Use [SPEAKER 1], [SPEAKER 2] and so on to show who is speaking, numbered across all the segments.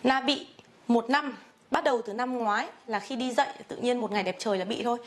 [SPEAKER 1] Na bị 1 năm, bắt đầu từ năm ngoái là khi đi dạy tự nhiên một ngày đẹp trời là bị thôi.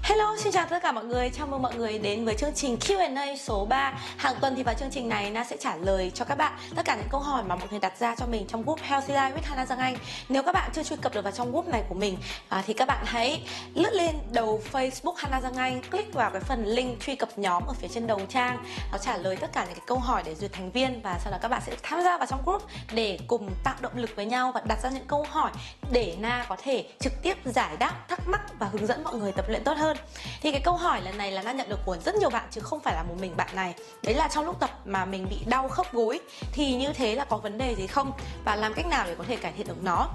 [SPEAKER 1] Hello, xin chào tất cả mọi người, chào mừng mọi người đến với chương trình Q&A số 3. Hàng tuần thì vào chương trình này Na sẽ trả lời cho các bạn tất cả những câu hỏi mà mọi người đặt ra cho mình trong group Healthy Life with Hana Giang Anh. Nếu các bạn chưa truy cập được vào trong group này của mình thì các bạn hãy lướt lên đầu Facebook Hana Giang Anh, click vào cái phần link truy cập nhóm ở phía trên đầu trang. Nó trả lời tất cả những cái câu hỏi để duyệt thành viên, và sau đó các bạn sẽ tham gia vào trong group để cùng tạo động lực với nhau và đặt ra những câu hỏi để Na có thể trực tiếp giải đáp thắc mắc và hướng dẫn mọi người tập luyện tốt hơn. Thì cái câu hỏi lần này là Na nhận được của rất nhiều bạn chứ không phải là một mình bạn này. Đấy là trong lúc tập mà mình bị đau khớp gối thì như thế là có vấn đề gì không? Và làm cách nào để có thể cải thiện được nó?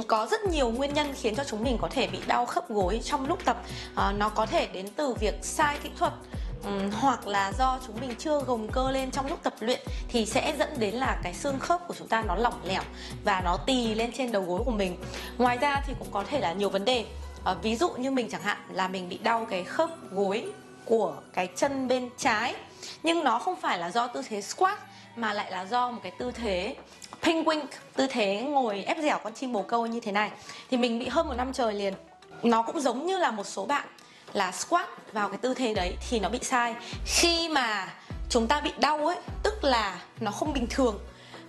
[SPEAKER 1] Có rất nhiều nguyên nhân khiến cho chúng mình có thể bị đau khớp gối trong lúc tập. Nó có thể đến từ việc sai kỹ thuật, hoặc là do chúng mình chưa gồng cơ lên trong lúc tập luyện thì sẽ dẫn đến là cái xương khớp của chúng ta nó lỏng lẻo và nó tì lên trên đầu gối của mình. Ngoài ra thì cũng có thể là nhiều vấn đề. Ví dụ như mình chẳng hạn là mình bị đau cái khớp gối của cái chân bên trái, nhưng nó không phải là do tư thế squat mà lại là do một cái tư thế penguin, tư thế ngồi ép dẻo con chim bồ câu như thế này. Thì mình bị hơn 1 năm trời liền. Nó cũng giống như là một số bạn là squat vào cái tư thế đấy thì nó bị sai. Khi mà chúng ta bị đau ấy, tức là nó không bình thường.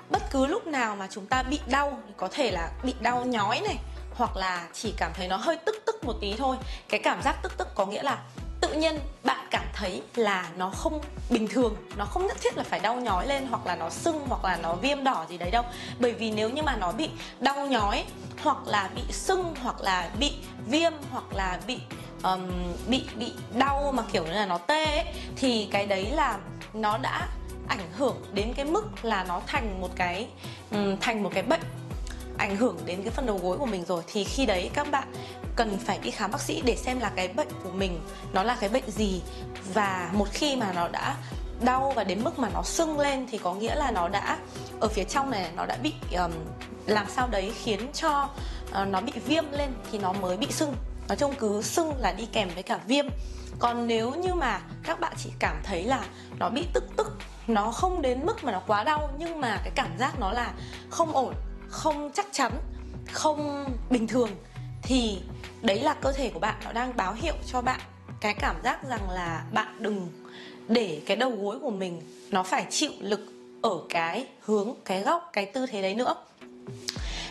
[SPEAKER 1] Bất cứ lúc nào mà chúng ta bị đau, có thể là bị đau nhói này, hoặc là chỉ cảm thấy nó hơi tức một tí thôi. Cái cảm giác tức có nghĩa là tự nhiên bạn cảm thấy là nó không bình thường. Nó không nhất thiết là phải đau nhói lên, hoặc là nó sưng, hoặc là nó viêm đỏ gì đấy đâu. Bởi vì nếu như mà nó bị đau nhói, hoặc là bị sưng, hoặc là bị viêm, hoặc là bị đau mà kiểu như là nó tê ấy, thì cái đấy là nó đã ảnh hưởng đến cái mức là nó thành một cái bệnh, ảnh hưởng đến cái phần đầu gối của mình rồi. Thì khi đấy các bạn cần phải đi khám bác sĩ để xem là cái bệnh của mình nó là cái bệnh gì. Và một khi mà nó đã đau và đến mức mà nó sưng lên thì có nghĩa là nó đã ở phía trong này nó đã bị làm sao đấy khiến cho nó bị viêm lên thì nó mới bị sưng. Nói chung cứ sưng là đi kèm với cả viêm. Còn nếu như mà các bạn chỉ cảm thấy là nó bị tức, nó không đến mức mà nó quá đau, nhưng mà cái cảm giác nó là không ổn, không chắc chắn, không bình thường, thì đấy là cơ thể của bạn nó đang báo hiệu cho bạn cái cảm giác rằng là bạn đừng để cái đầu gối của mình nó phải chịu lực ở cái hướng, cái góc, cái tư thế đấy nữa.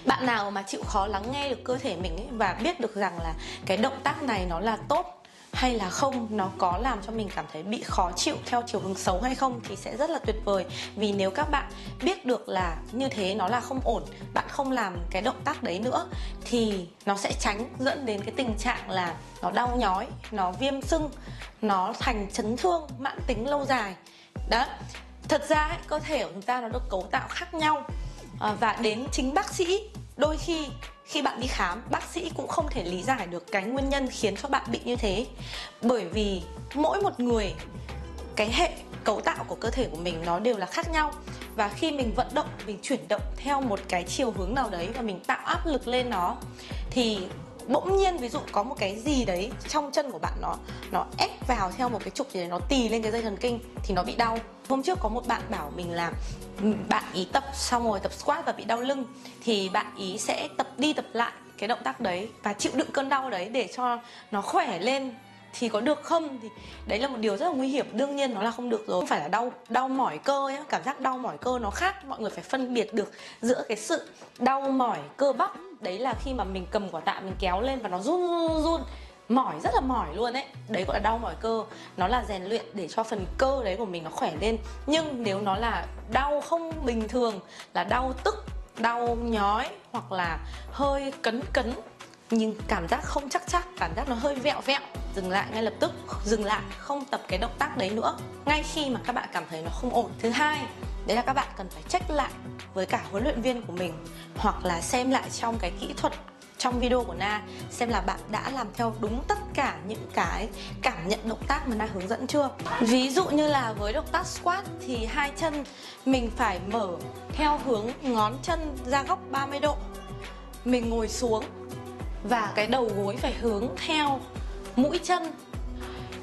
[SPEAKER 1] Bạn nào mà chịu khó lắng nghe được cơ thể mình ấy, và biết được rằng là cái động tác này nó là tốt hay là không, nó có làm cho mình cảm thấy bị khó chịu theo chiều hướng xấu hay không, thì sẽ rất là tuyệt vời. Vì nếu các bạn biết được là như thế nó là không ổn, bạn không làm cái động tác đấy nữa, thì nó sẽ tránh dẫn đến cái tình trạng là nó đau nhói, nó viêm sưng, nó thành chấn thương mãn tính lâu dài. Đó. Thật ra ấy, cơ thể của chúng ta nó được cấu tạo khác nhau, và đến chính bác sĩ đôi khi bạn đi khám, bác sĩ cũng không thể lý giải được cái nguyên nhân khiến cho bạn bị như thế. Bởi vì mỗi một người, cái hệ cấu tạo của cơ thể của mình nó đều là khác nhau. Và khi mình vận động, mình chuyển động theo một cái chiều hướng nào đấy và mình tạo áp lực lên nó, thì bỗng nhiên ví dụ có một cái gì đấy trong chân của bạn nó ép vào theo một cái trục gì đấy, nó tì lên cái dây thần kinh thì nó bị đau. Hôm trước có một bạn bảo mình là bạn ý tập xong rồi tập squat và bị đau lưng, thì bạn ý sẽ tập đi tập lại cái động tác đấy và chịu đựng cơn đau đấy để cho nó khỏe lên. Thì có được không? Thì đấy là một điều rất là nguy hiểm. Đương nhiên nó là không được rồi. Không phải là đau mỏi cơ nhá. Cảm giác đau mỏi cơ nó khác. Mọi người phải phân biệt được giữa cái sự đau mỏi cơ bắp, đấy là khi mà mình cầm quả tạ mình kéo lên và nó run mỏi, rất là mỏi luôn ấy, đấy gọi là đau mỏi cơ. Nó là rèn luyện để cho phần cơ đấy của mình nó khỏe lên. Nhưng nếu nó là đau không bình thường, là đau tức, đau nhói, hoặc là hơi cấn, nhưng cảm giác không chắc, cảm giác nó hơi vẹo, dừng lại ngay lập tức, dừng lại, không tập cái động tác đấy nữa ngay khi mà các bạn cảm thấy nó không ổn. Thứ hai, đấy là các bạn cần phải check lại với cả huấn luyện viên của mình, hoặc là xem lại trong cái kỹ thuật trong video của Na, xem là bạn đã làm theo đúng tất cả những cái cảm nhận động tác mà Na hướng dẫn chưa. Ví dụ như là với động tác squat thì hai chân mình phải mở theo hướng ngón chân ra góc 30 độ, mình ngồi xuống và cái đầu gối phải hướng theo mũi chân.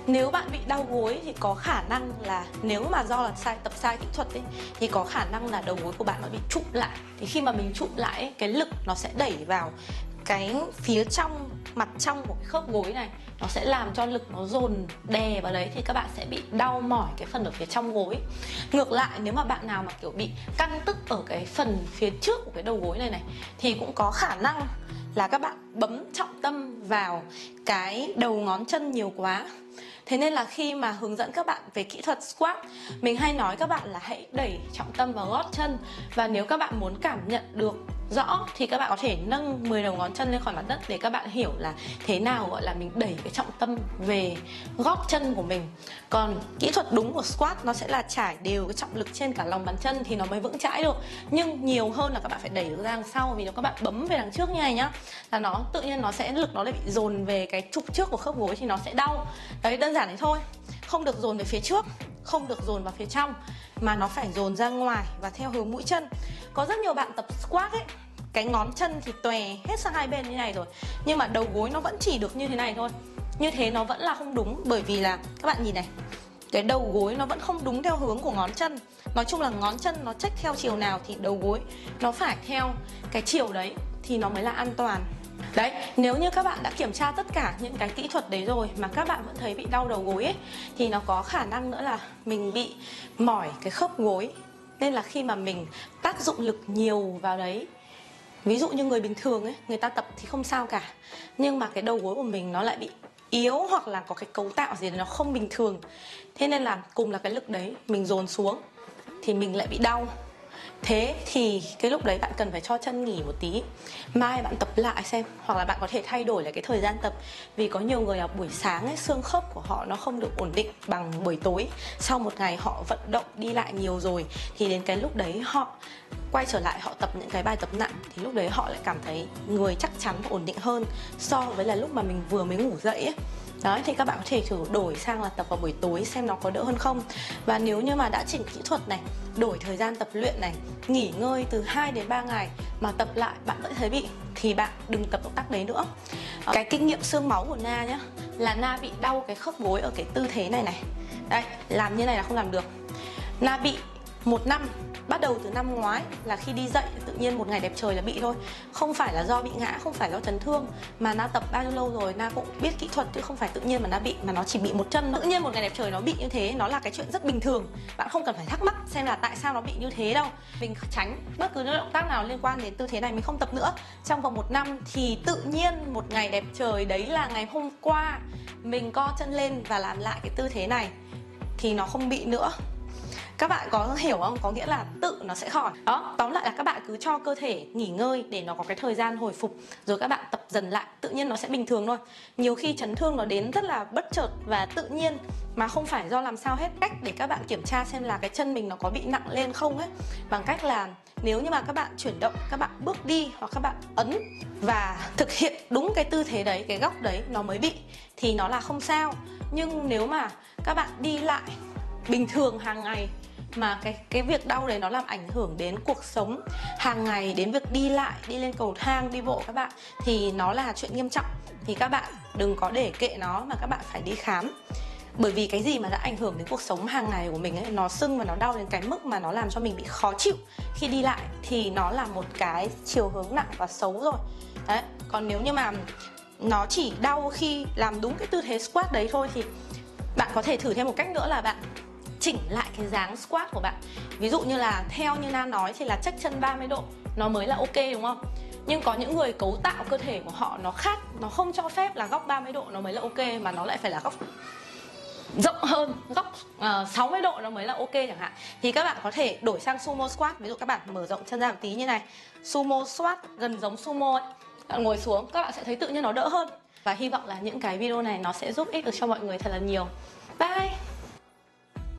[SPEAKER 1] Nếu bạn bị đau gối thì có khả năng là nếu mà do là tập sai kỹ thuật ấy, thì có khả năng là đầu gối của bạn nó bị trụm lại. Thì khi mà mình trụm lại ấy, cái lực nó sẽ đẩy vào cái phía trong, mặt trong của cái khớp gối này, nó sẽ làm cho lực nó dồn đè vào đấy, thì các bạn sẽ bị đau mỏi cái phần ở phía trong gối. Ngược lại, nếu mà bạn nào mà kiểu bị căng tức ở cái phần phía trước của cái đầu gối này thì cũng có khả năng là các bạn bấm trọng tâm vào cái đầu ngón chân nhiều quá. Thế nên là khi mà hướng dẫn các bạn về kỹ thuật squat, mình hay nói các bạn là hãy đẩy trọng tâm vào gót chân. Và nếu các bạn muốn cảm nhận được rõ thì các bạn có thể nâng 10 đầu ngón chân lên khỏi mặt đất để các bạn hiểu là thế nào gọi là mình đẩy cái trọng tâm về gót chân của mình. Còn kỹ thuật đúng của squat nó sẽ là trải đều cái trọng lực trên cả lòng bàn chân thì nó mới vững chãi được. Nhưng nhiều hơn là các bạn phải đẩy ra đằng sau, vì nếu các bạn bấm về đằng trước như này nhá, là nó tự nhiên nó sẽ lực nó lại bị dồn về cái trục trước của khớp gối thì nó sẽ đau. Đấy, đơn giản đấy thôi. Không được dồn về phía trước, không được dồn vào phía trong, mà nó phải dồn ra ngoài và theo hướng mũi chân. Có rất nhiều bạn tập squat ấy, cái ngón chân thì tòe hết sang hai bên như này rồi, nhưng mà đầu gối nó vẫn chỉ được như thế này thôi. Như thế nó vẫn là không đúng, bởi vì là các bạn nhìn này, cái đầu gối nó vẫn không đúng theo hướng của ngón chân. Nói chung là ngón chân nó check theo chiều nào thì đầu gối nó phải theo cái chiều đấy thì nó mới là an toàn. Đấy, nếu như các bạn đã kiểm tra tất cả những cái kỹ thuật đấy rồi mà các bạn vẫn thấy bị đau đầu gối ấy, thì nó có khả năng nữa là mình bị mỏi cái khớp gối. Nên là khi mà mình tác dụng lực nhiều vào đấy, ví dụ như người bình thường ấy, người ta tập thì không sao cả, nhưng mà cái đầu gối của mình nó lại bị yếu hoặc là có cái cấu tạo gì nó không bình thường. Thế nên là cùng là cái lực đấy mình dồn xuống thì mình lại bị đau. Thế thì cái lúc đấy bạn cần phải cho chân nghỉ một tí, mai bạn tập lại xem, hoặc là bạn có thể thay đổi lại cái thời gian tập. Vì có nhiều người là buổi sáng ấy, xương khớp của họ nó không được ổn định bằng buổi tối. Sau một ngày họ vận động đi lại nhiều rồi thì đến cái lúc đấy họ quay trở lại họ tập những cái bài tập nặng, thì lúc đấy họ lại cảm thấy người chắc chắn và ổn định hơn so với là lúc mà mình vừa mới ngủ dậy ấy. Đấy, thì các bạn có thể thử đổi sang là tập vào buổi tối xem nó có đỡ hơn không. Và nếu như mà đã chỉnh kỹ thuật này, đổi thời gian tập luyện này, nghỉ ngơi từ 2 đến 3 ngày mà tập lại bạn vẫn thấy bị, thì bạn đừng tập động tác đấy nữa. Cái kinh nghiệm xương máu của Na nhá, là Na bị đau cái khớp gối ở cái tư thế này này. Đây, làm như này là không làm được. Na bị 1 năm, bắt đầu từ năm ngoái là khi đi dậy tự nhiên một ngày đẹp trời là bị thôi. Không phải là do bị ngã, không phải do chấn thương, mà Na tập bao nhiêu lâu rồi Na cũng biết kỹ thuật, chứ không phải tự nhiên mà Na bị, mà nó chỉ bị một chân. Tự nhiên một ngày đẹp trời nó bị như thế, nó là cái chuyện rất bình thường. Bạn không cần phải thắc mắc xem là tại sao nó bị như thế đâu. Mình tránh bất cứ động tác nào liên quan đến tư thế này, mình không tập nữa. Trong vòng 1 năm thì tự nhiên một ngày đẹp trời, đấy là ngày hôm qua mình co chân lên và làm lại cái tư thế này thì nó không bị nữa. Các bạn có hiểu không? Có nghĩa là tự nó sẽ khỏi. Đó, tóm lại là các bạn cứ cho cơ thể nghỉ ngơi để nó có cái thời gian hồi phục, rồi các bạn tập dần lại, tự nhiên nó sẽ bình thường thôi. Nhiều khi chấn thương nó đến rất là bất chợt và tự nhiên, mà không phải do làm sao hết. Cách để các bạn kiểm tra xem là cái chân mình nó có bị nặng lên không ấy, bằng cách là nếu như mà các bạn chuyển động, các bạn bước đi hoặc các bạn ấn và thực hiện đúng cái tư thế đấy, cái góc đấy nó mới bị, thì nó là không sao. Nhưng nếu mà các bạn đi lại bình thường hàng ngày mà cái việc đau đấy nó làm ảnh hưởng đến cuộc sống hàng ngày, đến việc đi lại, đi lên cầu thang, đi bộ các bạn, thì nó là chuyện nghiêm trọng. Thì các bạn đừng có để kệ nó mà các bạn phải đi khám. Bởi vì cái gì mà đã ảnh hưởng đến cuộc sống hàng ngày của mình ấy, nó sưng và nó đau đến cái mức mà nó làm cho mình bị khó chịu khi đi lại, thì nó là một cái chiều hướng nặng và xấu rồi. Đấy, còn nếu như mà nó chỉ đau khi làm đúng cái tư thế squat đấy thôi, thì bạn có thể thử thêm một cách nữa là bạn chỉnh lại cái dáng squat của bạn. Ví dụ như là theo như Na nói thì là check chân 30 độ nó mới là ok, đúng không? Nhưng có những người cấu tạo cơ thể của họ nó khác, nó không cho phép là góc 30 độ nó mới là ok, mà nó lại phải là góc rộng hơn, góc 60 độ nó mới là ok chẳng hạn. Thì các bạn có thể đổi sang sumo squat. Ví dụ các bạn mở rộng chân ra một tí như này, sumo squat gần giống sumo ấy. Bạn ngồi xuống các bạn sẽ thấy tự nhiên nó đỡ hơn. Và hy vọng là những cái video này nó sẽ giúp ích được cho mọi người thật là nhiều. Bye.